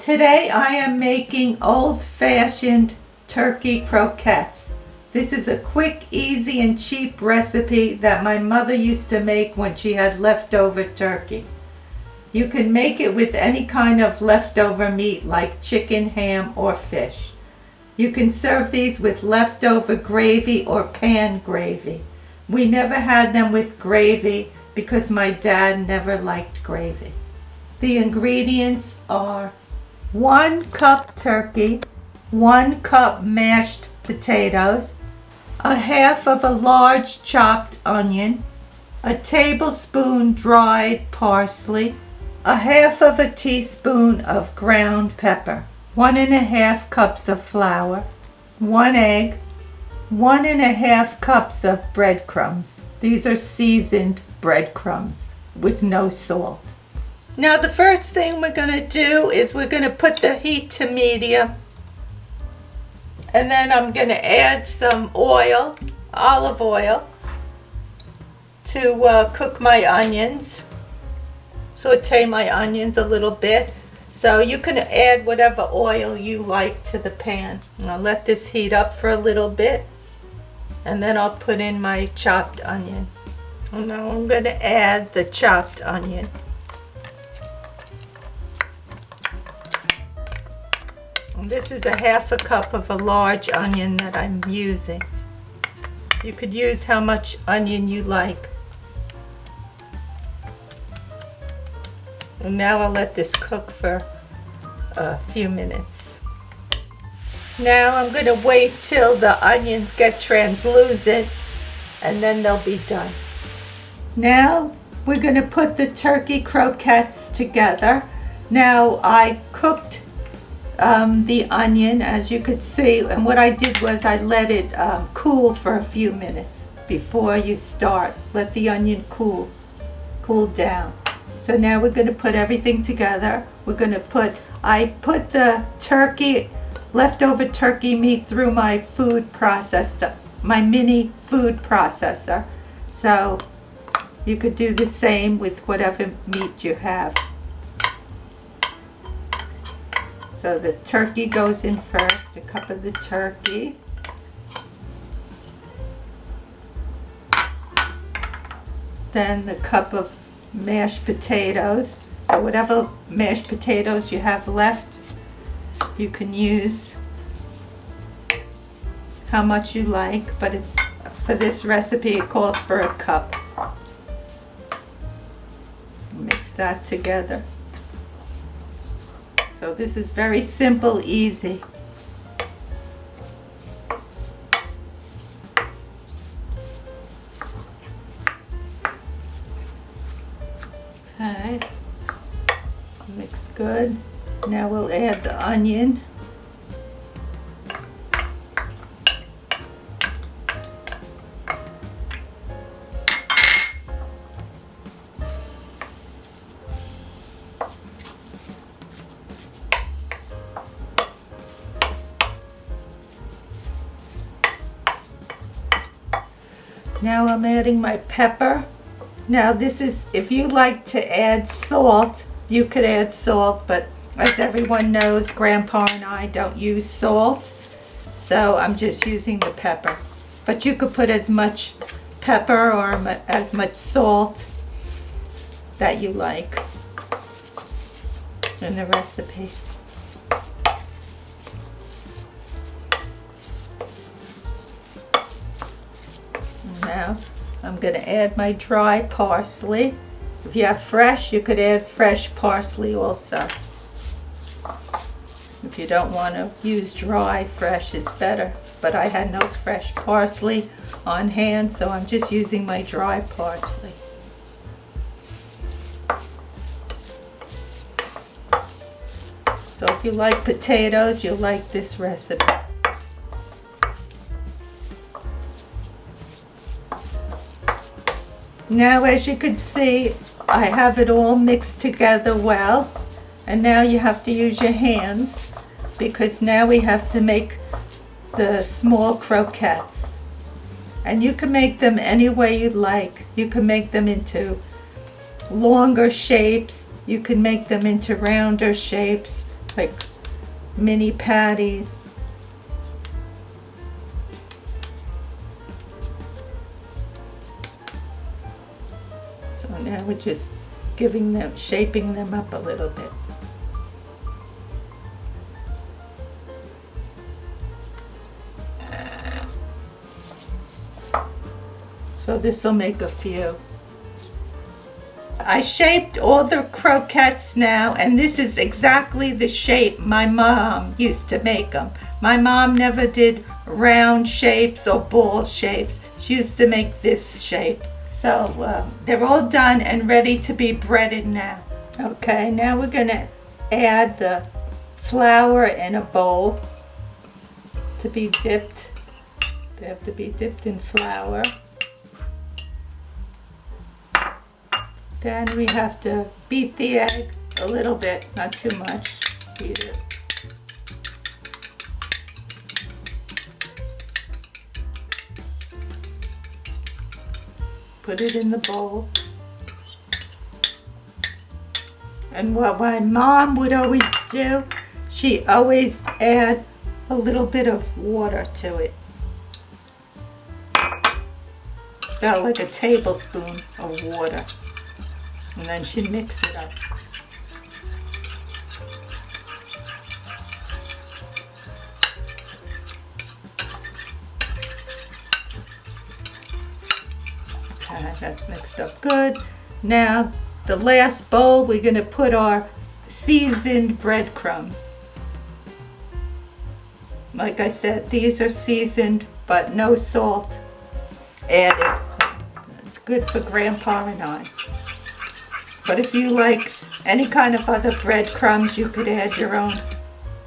Today I am making Old Fashioned Turkey Croquettes. This is a quick, easy, and cheap recipe that my mother used to make when she had leftover turkey. You can make it with any kind of leftover meat like chicken, ham, or fish. You can serve these with leftover gravy or pan gravy. We never had them with gravy because my dad never liked gravy. The ingredients are 1 cup turkey, 1 cup mashed potatoes, a half of a large chopped onion, a tablespoon dried parsley, a half of a teaspoon of ground pepper, 1½ cups of flour, 1 egg, 1½ cups of breadcrumbs. These are seasoned breadcrumbs with no salt. Now the first thing we're going to do is we're going to put the heat to medium, and then I'm going to add some oil, olive oil, to cook my onions, saute my onions a little bit. So you can add whatever oil you like to the pan. And I'll let this heat up for a little bit, and then I'll put in my chopped onion. And now I'm going to add the chopped onion. And this is a ½ cup of a large onion that I'm using. You could use how much onion you like. And now I'll let this cook for a few minutes. Now I'm going to wait till the onions get translucent, and then they'll be done. Now we're going to put the turkey croquettes together. Now I cooked the onion, as you could see, and what I did was I let it cool for a few minutes before you start. Let the onion cool down. So now we're going to put everything together. I put the turkey, leftover turkey meat through my my mini food processor. So you could do the same with whatever meat you have. So the turkey goes in first, a cup of the turkey. Then the cup of mashed potatoes. So whatever mashed potatoes you have left, you can use how much you like, but it's for this recipe it calls for a cup. Mix that together. So this is very simple, easy. Okay, mix good. Now we'll add the onion. Now I'm adding my pepper. Now this is, if you like to add salt, you could add salt, but as everyone knows, Grandpa and I don't use salt, so I'm just using the pepper. But you could put as much pepper or as much salt that you like in the recipe. Now I'm going to add my dry parsley. If you have fresh, you could add fresh parsley also. If you don't want to use dry, fresh is better. But I had no fresh parsley on hand, so I'm just using my dry parsley. So if you like potatoes, you'll like this recipe. Now, as you can see, I have it all mixed together well, and now you have to use your hands because now we have to make the small croquettes. And you can make them any way you like. You can make them into longer shapes. You can make them into rounder shapes. like mini patties. So now we're just shaping them up a little bit. So this will make a few. I shaped all the croquettes now, and this is exactly the shape my mom used to make them. My mom never did round shapes or ball shapes. She used to make this shape. So they're all done and ready to be breaded now. Okay, now we're gonna add the flour in a bowl to be dipped. They have to be dipped in flour. Then we have to beat the egg a little bit, not too much. Beat it. Put it in the bowl. And what my mom would always do, she always add a little bit of water to it. About like a tablespoon of water. And then she'd mix it up. Okay, that's mixed up good. Now, the last bowl, we're going to put our seasoned breadcrumbs. Like I said, these are seasoned, but no salt added. It's good for Grandpa and I. But if you like any kind of other breadcrumbs, you could add your own.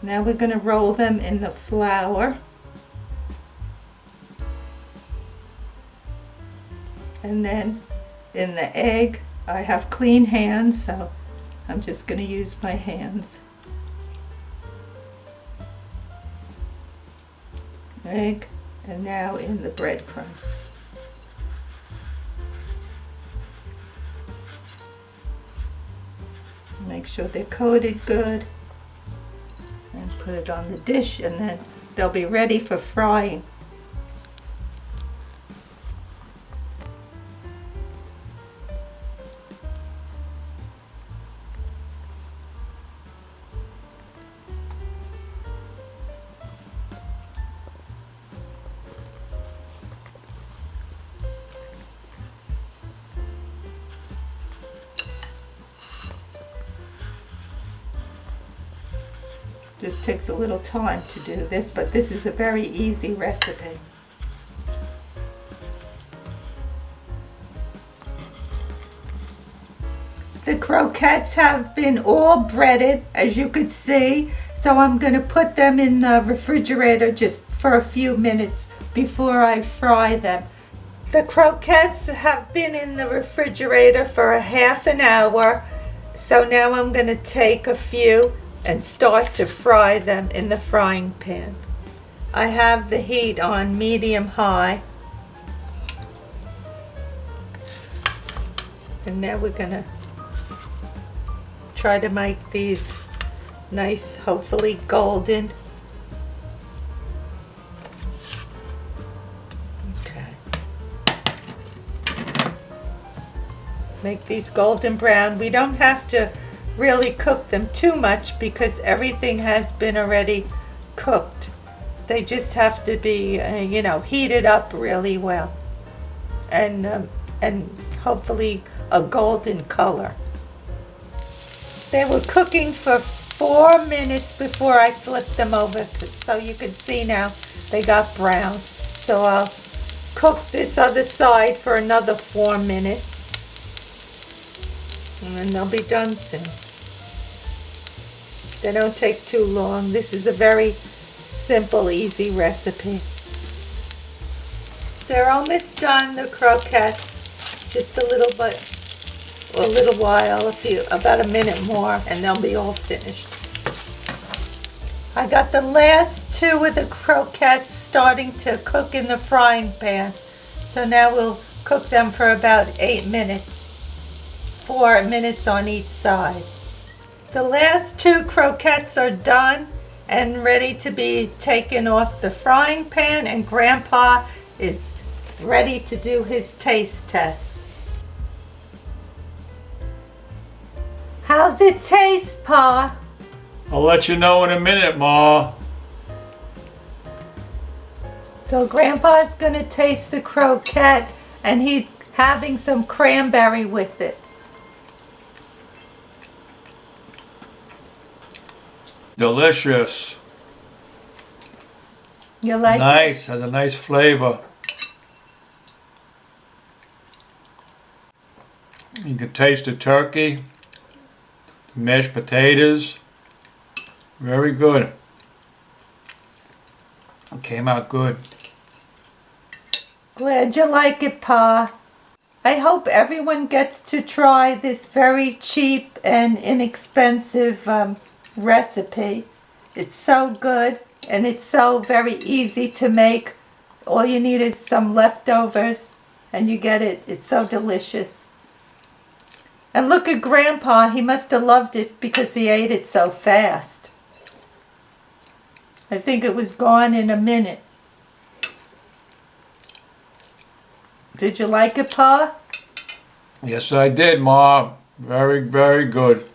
Now we're going to roll them in the flour. And then in the egg, I have clean hands, so I'm just going to use my hands. Egg, and now in the breadcrumbs. Make sure they're coated good, and put it on the dish, and then they'll be ready for frying. Just takes a little time to do this, but this is a very easy recipe. The croquettes have been all breaded, as you could see, so I'm going to put them in the refrigerator just for a few minutes before I fry them. The croquettes have been in the refrigerator for a half an hour, so now I'm going to take a few and start to fry them in the frying pan. I have the heat on medium-high. And now we're going to try to make these nice, hopefully golden. Okay. Make these golden brown. We don't have to really cook them too much because everything has been already cooked. They just have to be, heated up really well, and hopefully a golden color. They were cooking for 4 minutes before I flipped them over, so you can see now they got brown. So I'll cook this other side for another 4 minutes, and then they'll be done soon. They don't take too long. This is a very simple, easy recipe. They're almost done, the croquettes. Just a little bit, or a little while, about a minute more, and they'll be all finished. I got the last 2 of the croquettes starting to cook in the frying pan. So now we'll cook them for about 8 minutes. 4 minutes on each side. The last 2 croquettes are done and ready to be taken off the frying pan, and Grandpa is ready to do his taste test. How's it taste, Pa? I'll let you know in a minute, Ma. So Grandpa's gonna taste the croquette and he's having some cranberry with it. Delicious. You like it? Nice, has a nice flavor. You can taste the turkey, the mashed potatoes. Very good. It came out good. Glad you like it, Pa. I hope everyone gets to try this very cheap and inexpensive recipe. It's so good and it's so very easy to make. All you need is some leftovers and you get it. It's so delicious. And look at Grandpa. He must have loved it because he ate it so fast. I think it was gone in a minute. Did you like it, Pa? Yes, I did, Ma. Very, very good.